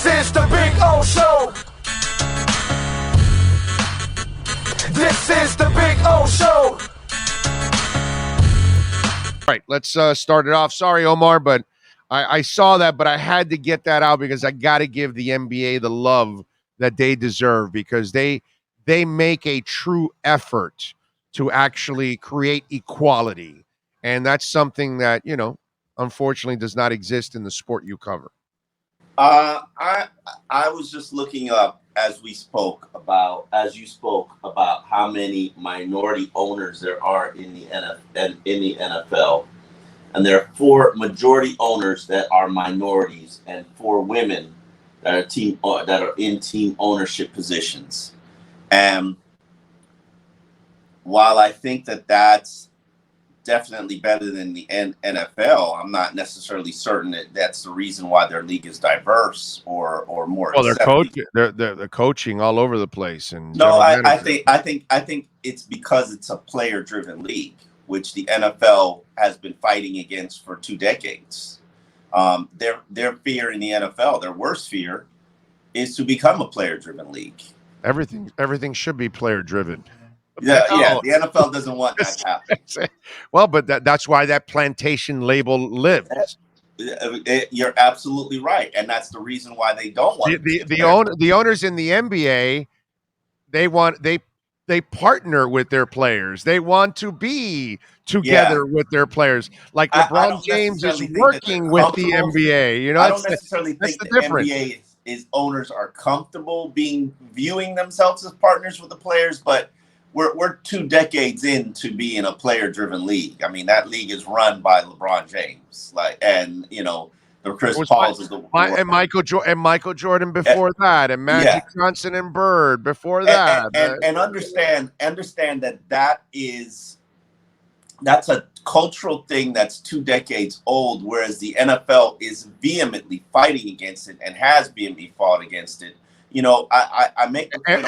is the Big O Show. This is the Big O Show. All right, let's start it off. Sorry, Omar, but I saw that, but I had to get that out because I got to give the NBA the love that they deserve because they make a true effort to actually create equality, and that's something that unfortunately does not exist in the sport you cover. I was just looking up as you spoke about how many minority owners there are in the NFL, and there are 4 majority owners that are minorities and 4 women that are in team ownership positions. And while I think that that's definitely better than the NFL, I'm not necessarily certain that that's the reason why their league is diverse or more. Well, they're coaching all over the place, and no, I think it's because it's a player-driven league, which the NFL has been fighting against for 2 decades. Their fear in the NFL, their worst fear, is to become a player-driven league. Everything should be player-driven. Yeah, the NFL doesn't want that to happen. Well, but that's why that plantation label lives. You're absolutely right, and that's the reason why they don't want the owners in the NBA. They partner with their players. They want to be together with their players. Like LeBron James is working with the NBA. I don't necessarily think the NBA is owners are comfortable viewing themselves as partners with the players, but we're 2 decades into being a player-driven league. I mean, that league is run by LeBron James, the Chris Pauls of the world. And Michael Jordan before that, and Magic Johnson and Bird before that. And understand that's a cultural thing that's 2 decades old, whereas the NFL is vehemently fighting against it and has vehemently fought against it. I make the point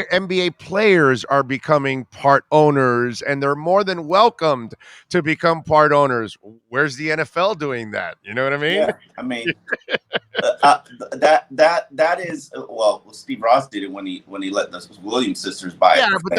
NBA players are becoming part owners, and they're more than welcomed to become part owners. Where's the NFL doing that? You know what I mean? Yeah, I mean that is Steve Ross did it when he let the Williams sisters buy it. Yeah, but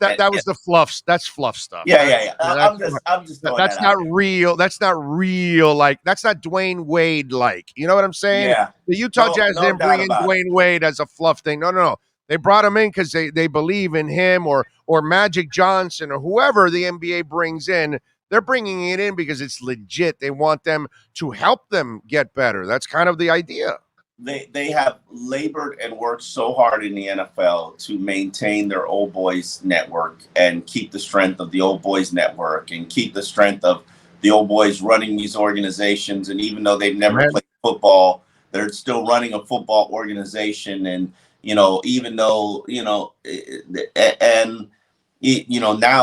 that was the fluff. That's fluff stuff. Yeah. I'm just that's not real. That's not real. Like that's not Dwayne Wade. Like you know what I'm saying? Yeah. The Utah Jazz didn't bring in Dwayne Wade as a fluff thing. No. They brought him in because they believe in him or Magic Johnson or whoever the NBA brings in. They're bringing it in because it's legit. They want them to help them get better. That's kind of the idea. They have labored and worked so hard in the NFL to maintain their old boys network and keep the strength of the old boys network and keep the strength of the old boys running these organizations. And even though they've never played football, they're still running a football organization. And, even though, now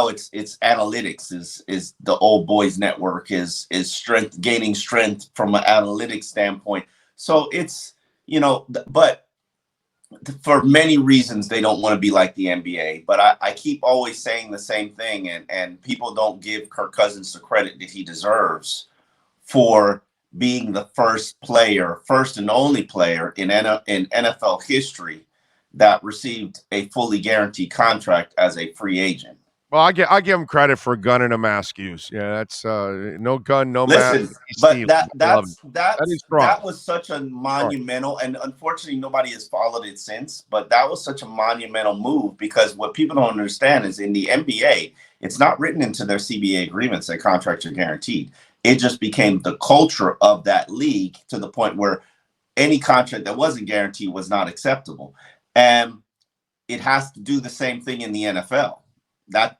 it's analytics is the old boys network is gaining strength from an analytics standpoint. So it's, but for many reasons, they don't want to be like the NBA. But I keep always saying the same thing. And people don't give Kirk Cousins the credit that he deserves for being the first and only player in NFL history that received a fully guaranteed contract as a free agent. Well, I give him credit for gun and a mask use. Yeah, that's no gun, no mask. But that was such a monumental, and unfortunately nobody has followed it since. But that was such a monumental move because what people don't understand is in the NBA, it's not written into their CBA agreements that contracts are guaranteed. It just became the culture of that league to the point where any contract that wasn't guaranteed was not acceptable. And it has to do the same thing in the NFL. That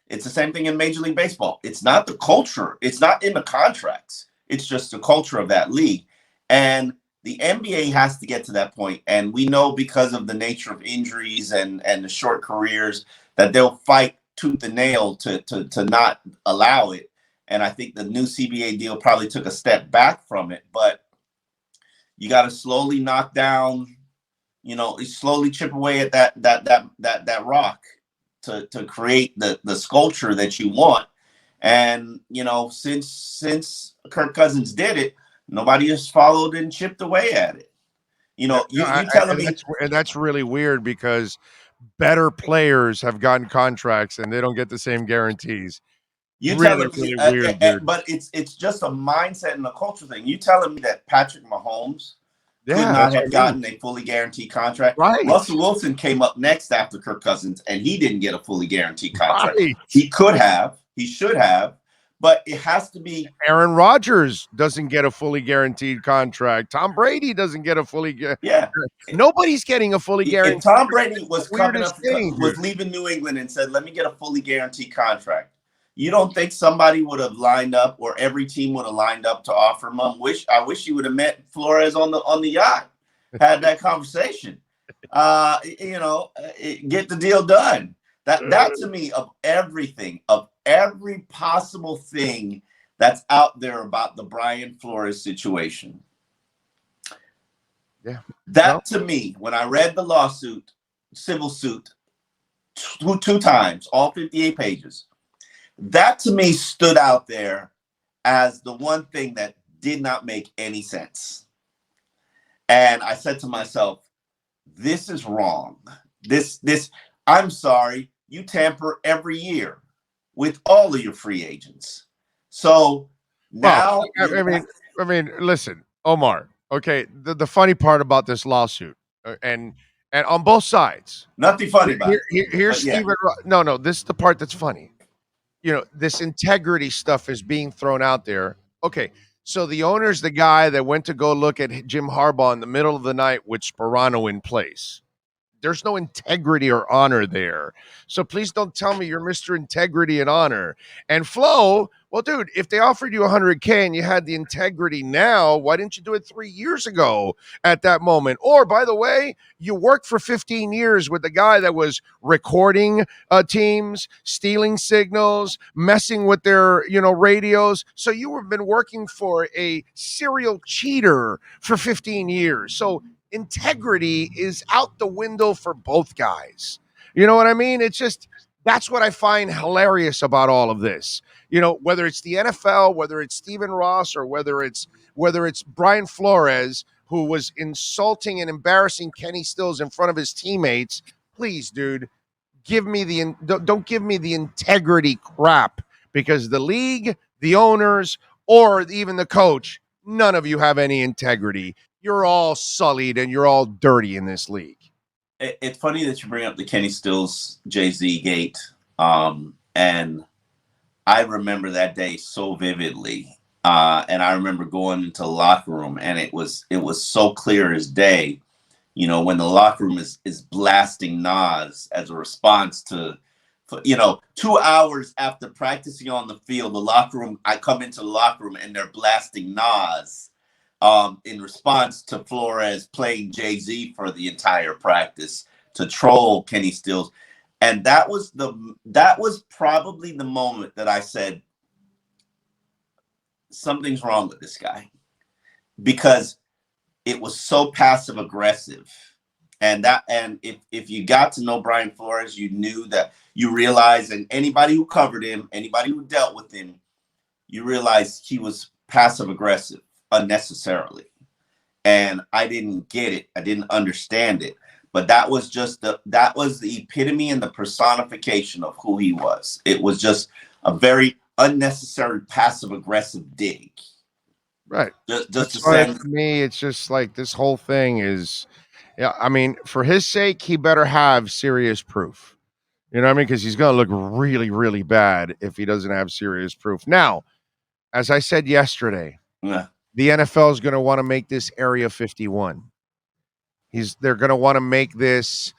it's the same thing in Major League Baseball. It's not the culture. It's not in the contracts. It's just the culture of that league. And the NBA has to get to that point. And we know because of the nature of injuries and the short careers that they'll fight tooth and nail to not allow it. And I think the new CBA deal probably took a step back from it. But you got to slowly knock down, slowly chip away at that rock to create the sculpture that you want. And, since Kirk Cousins did it, nobody has followed and chipped away at it. You know, you telling me, and that's really weird because better players have gotten contracts and they don't get the same guarantees. You really, telling me, really weird, dude. but it's just a mindset and a culture thing. You telling me that Patrick Mahomes could not that's have what I gotten mean. a fully guaranteed contract? Right. Russell Wilson came up next after Kirk Cousins, and he didn't get a fully guaranteed contract. Right. He could have, he should have, but it has to be. Aaron Rodgers doesn't get a fully guaranteed contract. Tom Brady doesn't get a fully Nobody's getting a fully guaranteed. If Tom Brady was coming up, thing, was leaving New England and said, "Let me get a fully guaranteed contract," you don't think somebody would have lined up, or every team would have lined up to offer him? I wish you would have met Flores on the yacht, had that conversation. Get the deal done. That to me, of everything, of every possible thing that's out there about the Brian Flores situation. Yeah. To me, when I read the lawsuit, civil suit, two times, all 58 pages, that to me stood out there as the one thing that did not make any sense. And I said to myself, this is wrong. I'm sorry, you tamper every year with all of your free agents. So now, I mean, listen, Omar. Okay, the funny part about this lawsuit, and on both sides, nothing funny about it. Here's Stephen. No, this is the part that's funny. You know, this integrity stuff is being thrown out there. Okay, so the owner's the guy that went to go look at Jim Harbaugh in the middle of the night with Sperano in place. There's no integrity or honor there. So please don't tell me you're Mr. Integrity and Honor. And Flo, well, dude, if they offered you $100K and you had the integrity now, why didn't you do it 3 years ago at that moment? Or, by the way, you worked for 15 years with the guy that was recording teams, stealing signals, messing with their, radios. So you have been working for a serial cheater for 15 years. So integrity is out the window for both guys. You know what I mean? It's just, that's what I find hilarious about all of this. Whether it's the NFL, whether it's Stephen Ross, or whether it's Brian Flores, who was insulting and embarrassing Kenny Stills in front of his teammates. Please, dude, don't give me the integrity crap, because the league, the owners, or even the coach, none of you have any integrity. You're all sullied and you're all dirty in this league. It's funny that you bring up the Kenny Stills Jay-Z gate. And I remember that day so vividly. And I remember going into the locker room, and it was so clear as day, when the locker room is blasting Nas as a response to, 2 hours after practicing on the field, I come into the locker room and they're blasting Nas. In response to Flores playing Jay-Z for the entire practice to troll Kenny Stills. And that was probably the moment that I said, something's wrong with this guy, because it was so passive aggressive. And if you got to know Brian Flores, you knew that, you realized, and anybody who covered him, anybody who dealt with him, you realized he was passive aggressive unnecessarily. And I didn't get it. I didn't understand it. But that was the epitome and the personification of who he was. It was just a very unnecessary passive aggressive dig. Right. Just to send. To me, it's just like, this whole thing is, I mean, for his sake, he better have serious proof. You know what I mean? Because he's going to look really, really bad if he doesn't have serious proof. Now, as I said yesterday, the NFL is going to want to make this Area 51. They're going to want to make this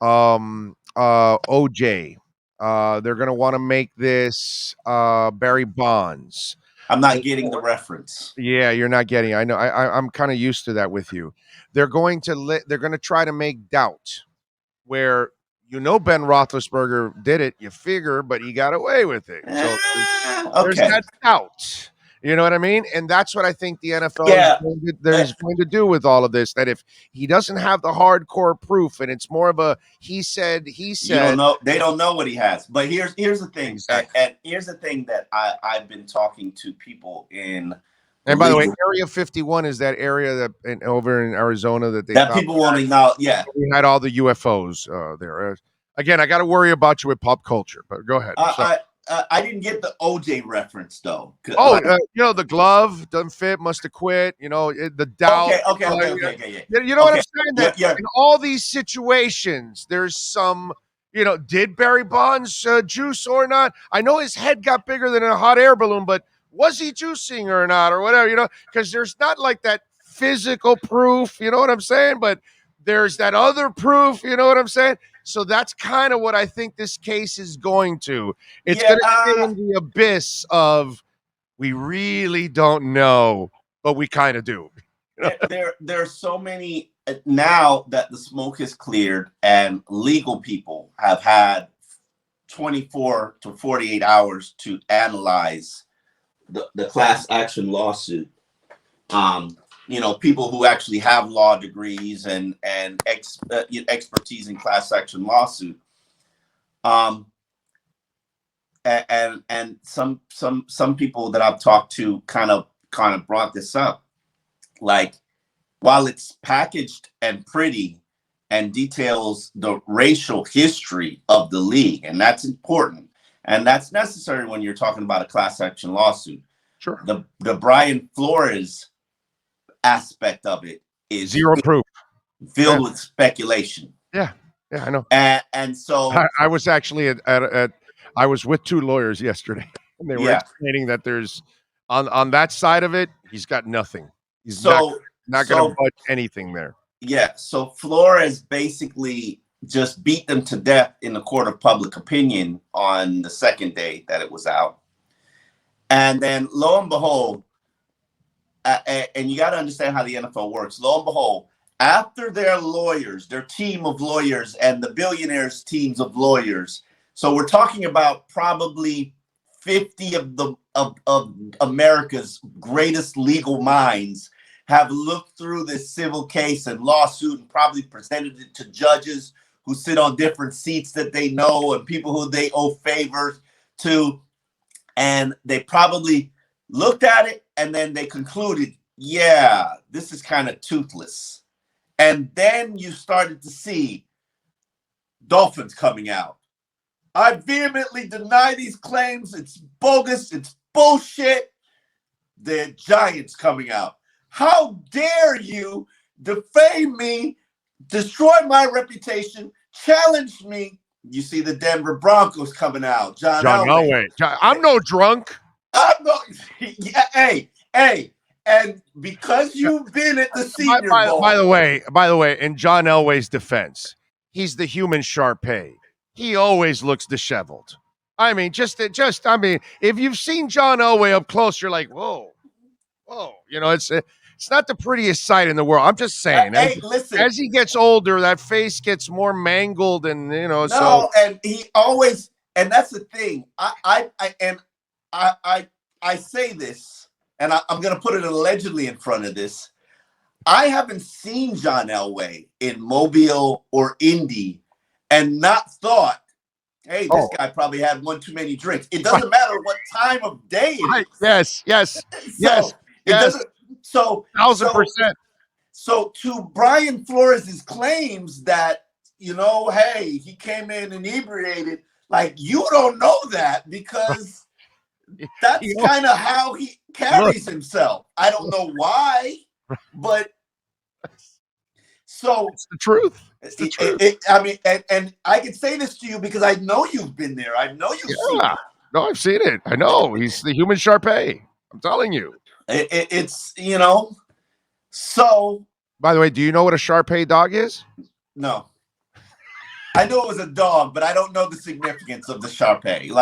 OJ. They're going to want to make this Barry Bonds. I'm not getting the reference. Yeah, you're not getting. I know. I'm kind of used to that with you. They're going to try to make doubt, where Ben Roethlisberger did it. You figure, but he got away with it. So there's that doubt. You know what I mean? And that's what I think the NFL is going to do with all of this. That if he doesn't have the hardcore proof, and it's more of a he said, you don't know. They don't know what he has. But here's the thing. Exactly. And here's the thing that I've been talking to people in And by the way, Area 51 is that area that over in Arizona that they that people won't acknowledge. Yeah, we had all the UFOs there. Again, I got to worry about you with pop culture, but go ahead. I didn't get the OJ reference though. Oh, the glove doesn't fit, must have quit. The doubt. Okay. You know what I'm saying? That in all these situations, there's some. Did Barry Bonds juice or not? I know his head got bigger than a hot air balloon, but was he juicing or not, or whatever? Because there's not like that physical proof. You know what I'm saying? But there's that other proof. You know what I'm saying? So that's kind of what I think this case is going to. It's going to stay in the abyss of we really don't know, but we kind of do. There are so many now that the smoke is cleared and legal people have had 24 to 48 hours to analyze the class action lawsuit. People who actually have law degrees and expertise in class action lawsuit. And some people that I've talked to kind of brought this up. Like, while it's packaged and pretty and details the racial history of the league, and that's important, and that's necessary when you're talking about a class action lawsuit. Sure. The Brian Flores aspect of it is zero proof, filled with speculation. Yeah, I know. And so I was actually I was with two lawyers yesterday, and they were explaining that there's on that side of it, he's got nothing. He's not going to budge anything there. Yeah. So Flores basically just beat them to death in the court of public opinion on the second day that it was out. And then lo and behold, and you got to understand how the NFL works. Lo and behold, after their lawyers, their team of lawyers and the billionaires' teams of lawyers. So we're talking about probably 50 of America's greatest legal minds have looked through this civil case and lawsuit and probably presented it to judges who sit on different seats that they know and people who they owe favors to. And they probably looked at it and then they concluded, yeah, this is kind of toothless. And then you started to see Dolphins coming out. I vehemently deny these claims. It's bogus. It's bullshit. The Giants coming out. How dare you defame me, destroy my reputation, challenge me? You see the Denver Broncos coming out. John Elway. I'm no drunk. I'm no. Yeah, hey. And because you've been at the Senior Bowl. By the way, in John Elway's defense, he's the human Sharpay. He always looks disheveled. I mean, if you've seen John Elway up close, you're like, whoa. It's not the prettiest sight in the world. I'm just saying. Listen. As he gets older, that face gets more mangled, and and he always, and that's the thing. I say this, and I'm going to put it allegedly in front of this. I haven't seen John Elway in Mobile or Indy and not thought, hey, this guy probably had one too many drinks. It doesn't matter what time of day it is. Yes. So 1,000%. So to Brian Flores' claims that, hey, he came in inebriated, like, you don't know that because that's kind of how he carries himself. I don't know why, but so it's the truth. It's the truth. I mean, and I can say this to you because I know you've been there. I know you've seen it. No, I've seen it. I know. He's the human Sharpay. I'm telling you. It's, so. By the way, do you know what a Sharpay dog is? No. I knew it was a dog, but I don't know the significance of the Sharpay.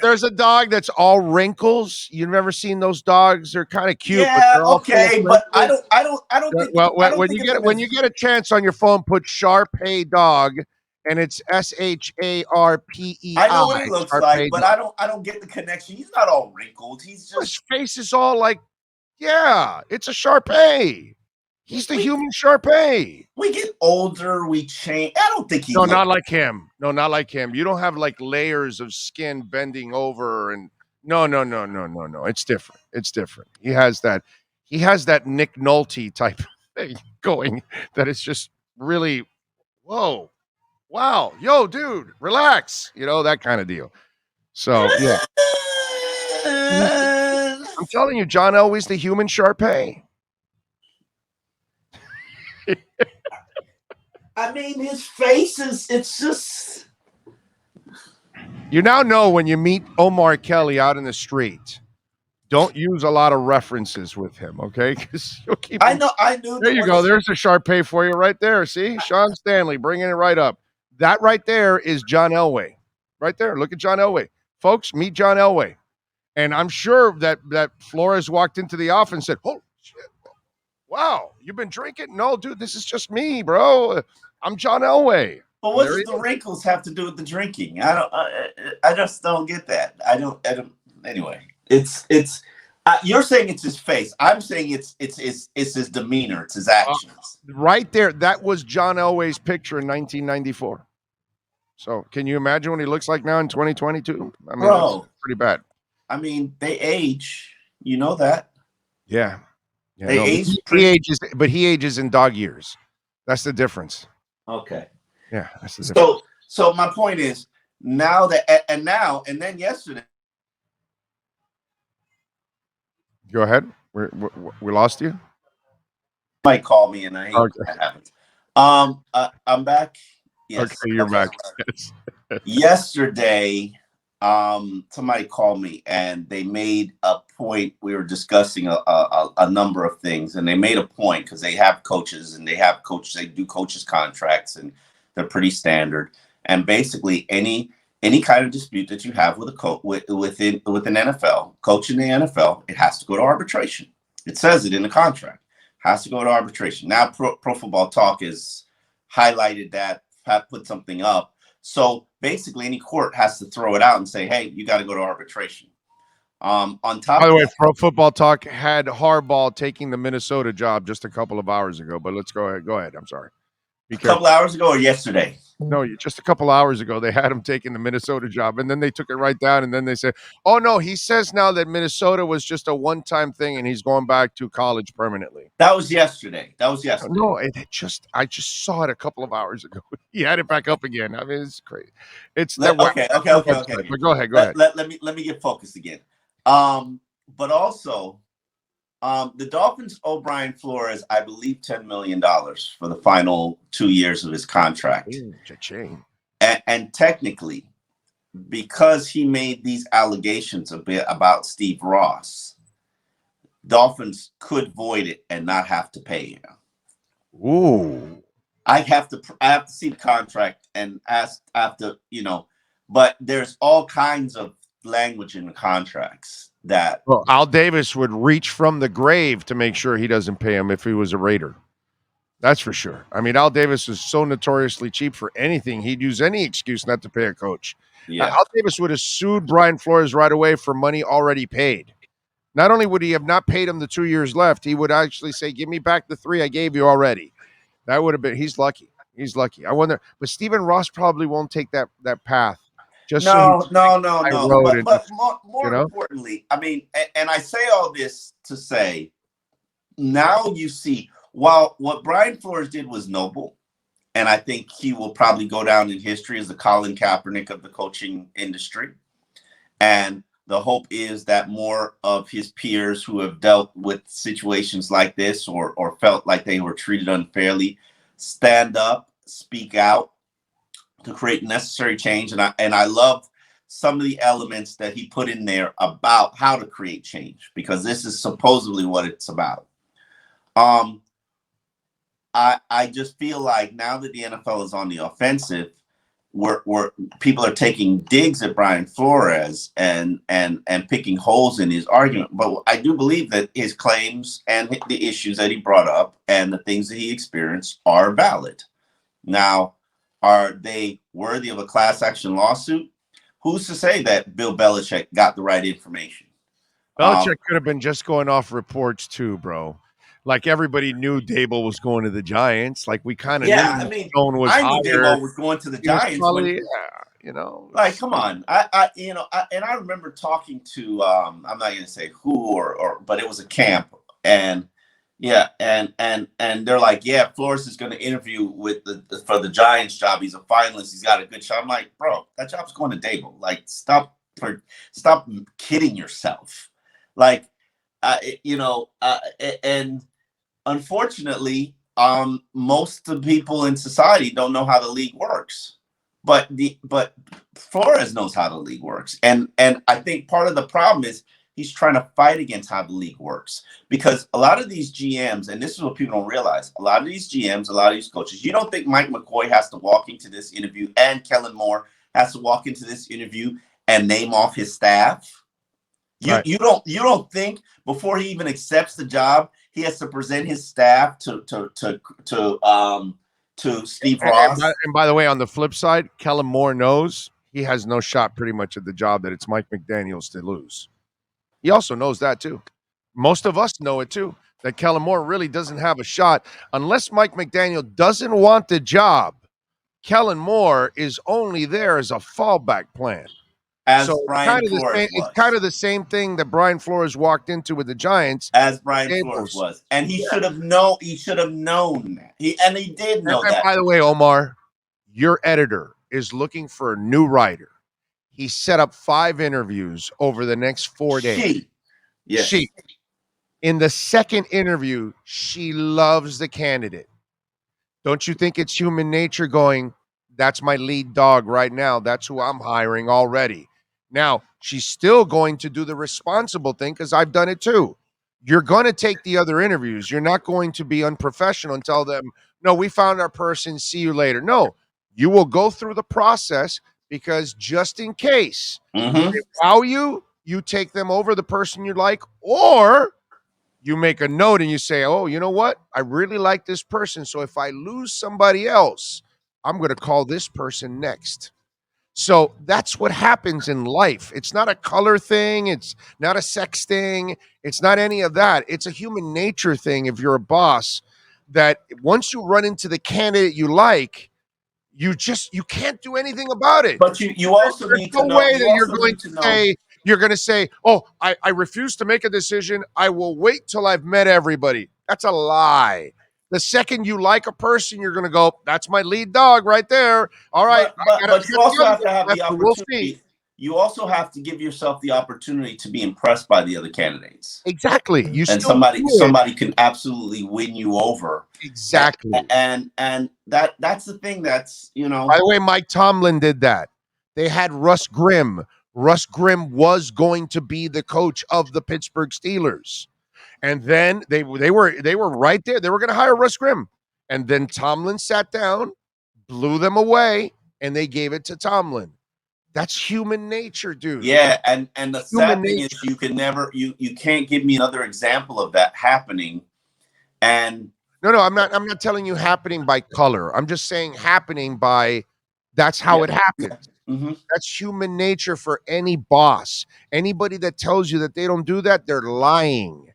There's a dog that's all wrinkles. You've never seen those dogs? They're kind of cute. Yeah, but okay, but I don't think. Well, when you get a chance on your phone, put Sharpay dog, and it's SHARPEI. I know what he looks like, but I don't get the connection. He's not all wrinkled. He's just his face is all like, yeah, it's a Sharpay. He's the human Sharpay. We get older, we change. I don't think not like him. No, not like him. You don't have like layers of skin bending over, and No. It's different. It's different. He has that Nick Nolte type thing going that is just really, whoa, wow, yo, dude, relax. That kind of deal. So yeah. I'm telling you, John Elway's the human Sharpay. I mean, his face it's just. You now know when you meet Omar Kelly out in the street, don't use a lot of references with him, okay? Because you'll keep. I knew. There you go. There's a Sharpay for you right there. See, Sean Stanley bringing it right up. That right there is John Elway. Right there. Look at John Elway, folks. Meet John Elway, and I'm sure that Flores walked into the office and said, "Oh shit, wow, you've been drinking? No, dude, this is just me, bro. I'm John Elway." But what does the wrinkles have to do with the drinking? I just don't get that. I don't. Anyway, it's. You're saying it's his face. I'm saying it's his demeanor. It's his actions. Right there. That was John Elway's picture in 1994. So can you imagine what he looks like now in 2022? I mean, bro, that's pretty bad. I mean, they age. You know that. Yeah. They age. He ages, but he ages in dog years. That's the difference. Okay. Yeah. That's the difference. So my point is now that and then yesterday. Go ahead. We lost you. Might call me, and I hate that happens. I'm back. Yes. Okay, you're back. Yes. Yesterday, somebody called me, and they made a point. We were discussing a number of things, and they made a point because they have coaches, and they do coaches contracts, and they're pretty standard. And basically, any kind of dispute that you have with a with an NFL coach in the NFL, it has to go to arbitration. It says it in the contract. Has to go to arbitration. Now, Pro Football Talk has highlighted that, put something up. So basically, any court has to throw it out and say, "Hey, you got to go to arbitration." On top. By the way, Pro Football Talk had Harbaugh taking the Minnesota job just a couple of hours ago. But let's go ahead. Go ahead. I'm sorry. A couple hours ago or yesterday? No, just a couple hours ago, they had him taking the Minnesota job, and then they took it right down, and then they said, "Oh no, he says now that Minnesota was just a one-time thing, and he's going back to college permanently." That was yesterday. No, I just saw it a couple of hours ago. He had it back up again. I mean, it's crazy. Okay. But go ahead. Let me get focused again. But also, the Dolphins owe Brian Flores, I believe, $10 million for the final 2 years of his contract. Cha-ching. And technically, because he made these allegations about Steve Ross, Dolphins could void it and not have to pay him. Ooh. I have to see the contract and but there's all kinds of language in the contracts that. Well, Al Davis would reach from the grave to make sure he doesn't pay him if he was a Raider. That's for sure. I mean, Al Davis is so notoriously cheap for anything. He'd use any excuse not to pay a coach. Yeah. Al Davis would have sued Brian Flores right away for money already paid. Not only would he have not paid him the 2 years left, he would actually say, "Give me back the 3 I gave you already." That would have been. He's lucky. I wonder, but Stephen Ross probably won't take that path. No. But more importantly, I mean, and I say all this to say, now you see, while what Brian Flores did was noble, and I think he will probably go down in history as the Colin Kaepernick of the coaching industry. And the hope is that more of his peers who have dealt with situations like this or felt like they were treated unfairly stand up, speak out, to create necessary change. And I love some of the elements that he put in there about how to create change, because this is supposedly what it's about. I just feel like now that the NFL is on the offensive, where people are taking digs at Brian Flores and picking holes in his argument. But I do believe that his claims and the issues that he brought up and the things that he experienced are valid. Now, are they worthy of a class action lawsuit? Who's to say that Bill Belichick got the right information? Belichick could have been just going off reports too, bro. Like everybody knew Dable was going to the Giants. Like we kind of knew I mean, Stone was I knew Dable was going to the Giants. You know, like, come on. I remember talking to I'm not going to say who but it was a camp, and yeah, and they're like, yeah, Flores is going to interview with for the Giants job. He's a finalist. He's got a good shot. I'm like, bro, that job's going to Dable. Like, stop kidding yourself. Like, and unfortunately, most of the people in society don't know how the league works. But Flores knows how the league works, and I think part of the problem is he's trying to fight against how the league works, because a lot of these GMs, and this is what people don't realize, a lot of these GMs, a lot of these coaches, you don't think Mike McCoy has to walk into this interview, and Kellen Moore has to walk into this interview and name off his staff? You don't think before he even accepts the job he has to present his staff to Steve Ross? And by the way, on the flip side, Kellen Moore knows he has no shot pretty much at the job, that it's Mike McDaniel's to lose. He also knows that too. Most of us know it too, that Kellen Moore really doesn't have a shot. Unless Mike McDaniel doesn't want the job, Kellen Moore is only there as a fallback plan. So Brian Flores it's kind of the same thing that Brian Flores walked into with the Giants. As Brian Flores was. And he should have known that. He did know that. By the way, Omar, your editor is looking for a new writer. He set up 5 interviews over the next 4 days. She. In the second interview, she loves the candidate. Don't you think it's human nature going, that's my lead dog right now. That's who I'm hiring already. Now, she's still going to do the responsible thing, because I've done it too. You're going to take the other interviews. You're not going to be unprofessional and tell them, no, we found our person, see you later. No, you will go through the process, because just in case they wow you take them over the person you like, or you make a note and you say, oh, you know what? I really like this person. So if I lose somebody else, I'm going to call this person next. So that's what happens in life. It's not a color thing. It's not a sex thing. It's not any of that. It's a human nature thing. If you're a boss, that once you run into the candidate you like, you can't do anything about it. But you also need to know. There's no way that you're going to say, oh, I refuse to make a decision. I will wait till I've met everybody. That's a lie. The second you like a person, you're going to go, that's my lead dog right there. All right. But you also have to have the opportunity. You also have to give yourself the opportunity to be impressed by the other candidates. Exactly. And somebody can absolutely win you over. Exactly. And that's the thing that's, By the way, Mike Tomlin did that. They had Russ Grimm. Russ Grimm was going to be the coach of the Pittsburgh Steelers. And then they were right there. They were going to hire Russ Grimm. And then Tomlin sat down, blew them away, and they gave it to Tomlin. That's human nature, dude. Yeah, and the sad thing is you can't give me another example of that happening. And no, I'm not telling you happening by color. I'm just saying happening by that's how it happens. Yeah. Mm-hmm. That's human nature for any boss. Anybody that tells you that they don't do that, they're lying.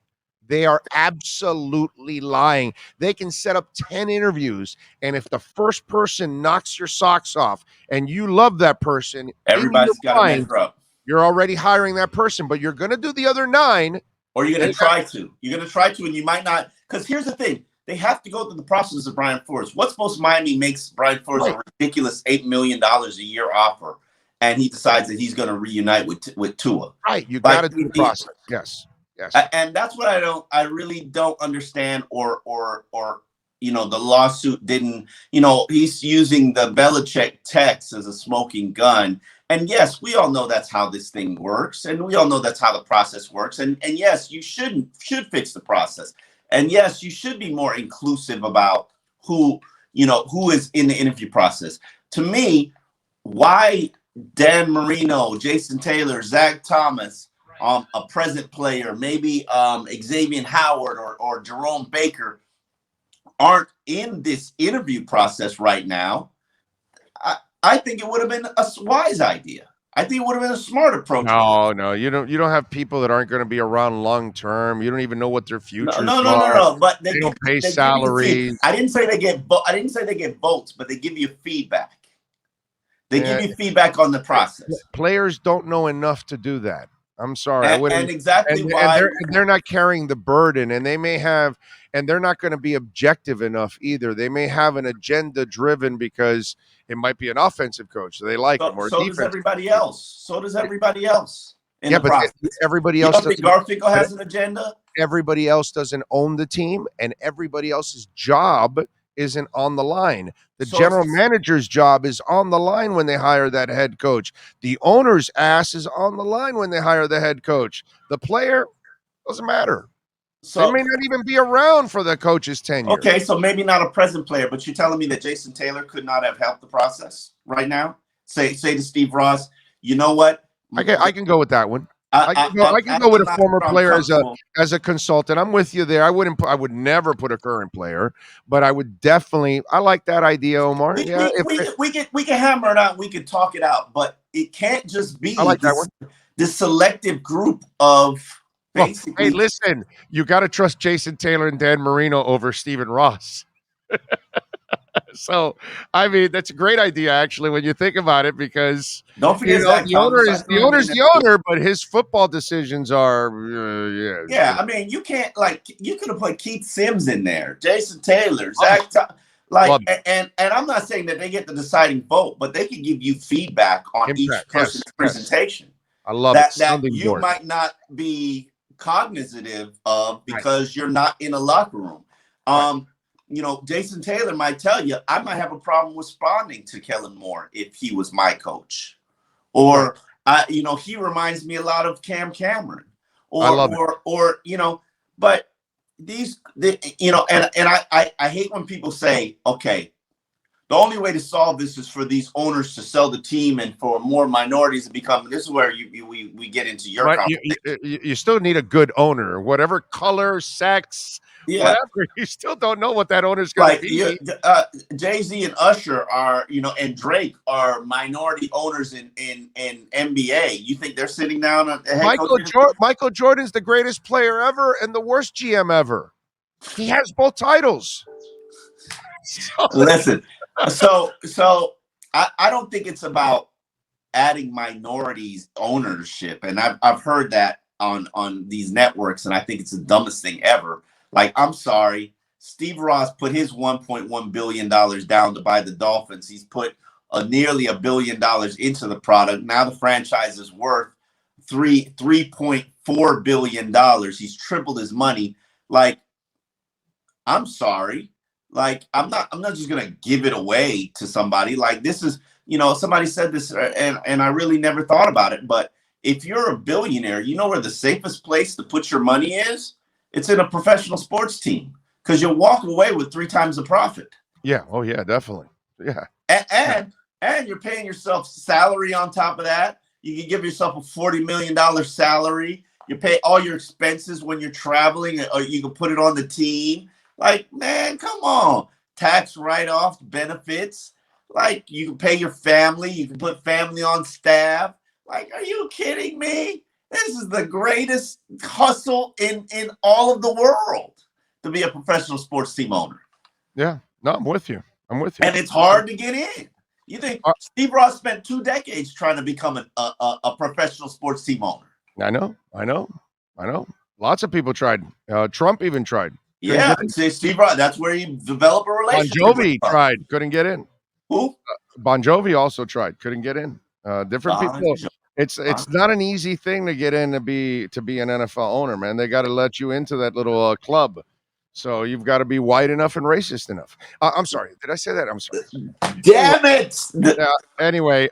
They are absolutely lying. They can set up 10 interviews, and if the first person knocks your socks off and you love that person, everybody's got to measure up. You're already hiring that person, but you're going to do the other 9. Or you're going to try to. You're going to try to, and you might not. Because here's the thing. They have to go through the process of Brian Flores. What's supposed Miami makes Brian Flores a ridiculous $8 million a year offer, and he decides that he's going to reunite with Tua. Right. You got to do the process. Yes. Yes. And that's what I really don't understand, or the lawsuit didn't, he's using the Belichick text as a smoking gun. And yes, we all know that's how this thing works. And we all know that's how the process works. And yes, you should fix the process. And yes, you should be more inclusive about who is in the interview process. To me, why Dan Marino, Jason Taylor, Zach Thomas, a present player, maybe Xavier Howard or Jerome Baker aren't in this interview process right now, I think it would have been a wise idea. I think it would have been a smart approach. No, you don't have people that aren't going to be around long term. You don't even know what their futures are. No. But they don't pay salaries. I didn't say they get votes, but they give you feedback. They give you feedback on the process. Players don't know enough to do that. I'm sorry, and, I wouldn't. And exactly and, why and they're not carrying the burden, and they may have, and they're not going to be objective enough either. They may have an agenda driven because it might be an offensive coach, so they like him, or so does everybody else. So does everybody else. Yeah, but everybody else. You don't think Garfinkel has an agenda? Everybody else doesn't own the team, and everybody else's job isn't on the line. The general manager's job is on the line when they hire that head coach. The owner's ass is on the line when they hire the head coach. The player doesn't matter. So they may not even be around for the coach's tenure. Okay, so maybe not a present player, but you're telling me that Jason Taylor could not have helped the process right now? Say to Steve Ross, you know what? I can go with that one. I can go with a former player as a consultant. I'm with you there. I would never put a current player, but I would definitely. I like that idea, Omar. We can hammer it out. We can talk it out, but it can't just be this selective group of. Hey, listen, you got to trust Jason Taylor and Dan Marino over Stephen Ross. So, I mean, that's a great idea, actually, when you think about it, because don't forget the owner's the owner, but his football decisions are, yeah. I mean, you can't you could have put Keith Sims in there, Jason Taylor, Zach, and I'm not saying that they get the deciding vote, but they can give you feedback on each person's presentation. I love that you might not be cognizant of because you're not in a locker room. You know, Jason Taylor might tell you, I might have a problem responding to Kellen Moore if he was my coach. Or, he reminds me a lot of Cam Cameron. Or but I hate when people say, okay, the only way to solve this is for these owners to sell the team and for more minorities to become. This is where we get into your conversation. You still need a good owner, whatever color, sex, whatever. You still don't know what that owner's going to be. Jay-Z and Usher are, and Drake are minority owners in NBA. You think they're sitting down at Michael Jordan's the greatest player ever and the worst GM ever. He has both titles. Listen. So I don't think it's about adding minorities ownership, and I've heard that on these networks, and I think it's the dumbest thing ever. Like, I'm sorry, Steve Ross put his $1.1 billion down to buy the Dolphins. He's put nearly $1 billion into the product. Now the franchise is worth $3.4 billion. He's tripled his money. Like, I'm sorry. Like, I'm not just gonna give it away to somebody. Like, this is, somebody said this, and I really never thought about it. But if you're a billionaire, you know where the safest place to put your money is? It's in a professional sports team, because you'll walk away with 3 times the profit. Yeah. Oh yeah, definitely. Yeah. And you're paying yourself salary on top of that. You can give yourself a $40 million salary. You pay all your expenses when you're traveling, or you can put it on the team. Like, man, come on. Tax write-off, benefits. Like, you can pay your family. You can put family on staff. Like, are you kidding me? This is the greatest hustle in all of the world to be a professional sports team owner. Yeah. No, I'm with you. And it's hard to get in. You think Steve Ross spent 2 decades trying to become a professional sports team owner? I know. Lots of people tried. Trump even tried. Yeah, Steve Ross, that's where he developed a relationship. Bon Jovi tried, couldn't get in. Who? Bon Jovi also tried, couldn't get in. Different people. It's not an easy thing to get in to be an NFL owner, man. They got to let you into that little club. So you've got to be white enough and racist enough. I'm sorry. Did I say that? I'm sorry. Damn it. Anyway,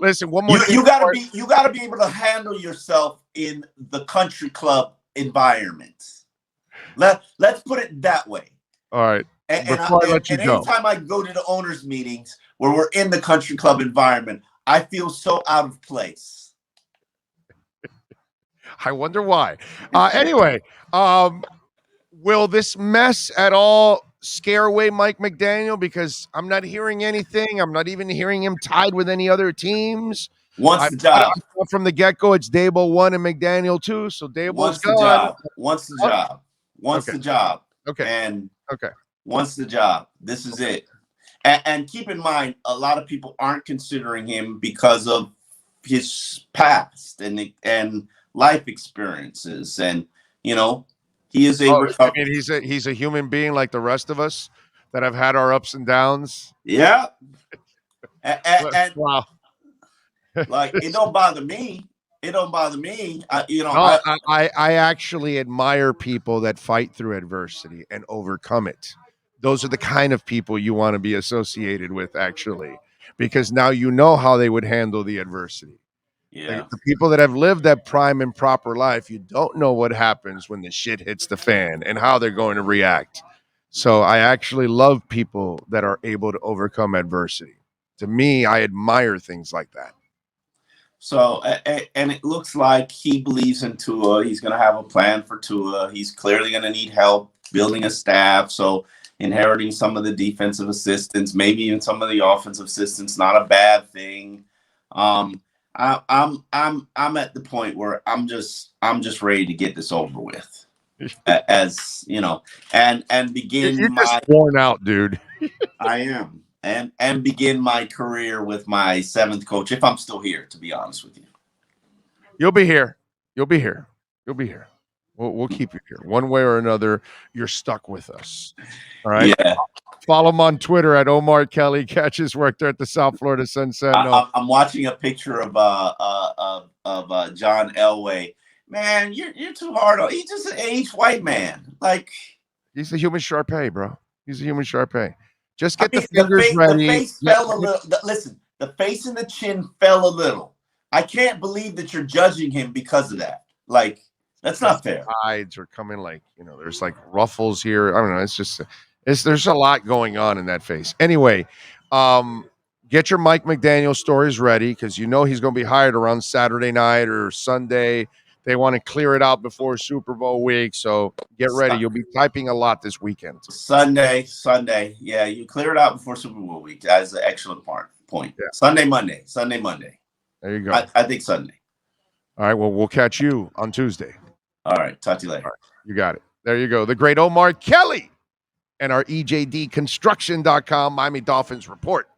listen, one more thing. You gotta be able to handle yourself in the country club environment. Let's put it that way. All right. And anytime I go to the owners' meetings where we're in the country club environment, I feel so out of place. I wonder why. Anyway, will this mess at all scare away Mike McDaniel? Because I'm not hearing anything. I'm not even hearing him tied with any other teams. Wants the job. From the get-go, it's Dable 1 and McDaniel 2. So Dable's gone. Wants the job. Wants the job. Okay. And wants the job. This is it. And keep in mind, a lot of people aren't considering him because of his past and life experiences, and he is a I mean, he's a human being like the rest of us that have had our ups and downs. Yeah. And wow. Like, it don't bother me. It don't bother me. I actually admire people that fight through adversity and overcome it. Those are the kind of people you want to be associated with, actually, because now you know how they would handle the adversity. Yeah. The people that have lived that prime and proper life, you don't know what happens when the shit hits the fan and how they're going to react. So I actually love people that are able to overcome adversity. To me, I admire things like that. So, and it looks like he believes in Tua. He's going to have a plan for Tua. He's clearly going to need help building a staff. So, inheriting some of the defensive assistants, maybe even some of the offensive assistants, not a bad thing. I'm at the point where I'm just ready to get this over with, as and begin. You're just worn out, dude. I am. And begin my career with my 7th coach, if I'm still here, to be honest with you. You'll be here. You'll be here. You'll be here. We'll keep you here. One way or another, you're stuck with us. All right? Yeah. Follow him on Twitter at Omar Kelly. Catch his work there at the South Florida Sun Sentinel. I'm watching a picture of John Elway. Man, you're too hard on. He's just an aged white man. Like, he's a human Shar-Pei, bro. He's a human Shar-Pei. Just get the fingers ready. The face fell a little. Listen, the face and the chin fell a little. I can't believe that you're judging him because of that. Like, that's not fair. Sides are coming like, there's like ruffles here. I don't know. It's just, there's a lot going on in that face. Anyway, get your Mike McDaniel stories ready because he's going to be hired around Saturday night or Sunday. They want to clear it out before Super Bowl week, so get ready. You'll be typing a lot this weekend. Sunday. Yeah, you clear it out before Super Bowl week. That's an excellent point. Yeah. Sunday, Monday. There you go. I think Sunday. All right, well, we'll catch you on Tuesday. All right, talk to you later. Right, you got it. There you go. The great Omar Kelly and our EJDconstruction.com Miami Dolphins report.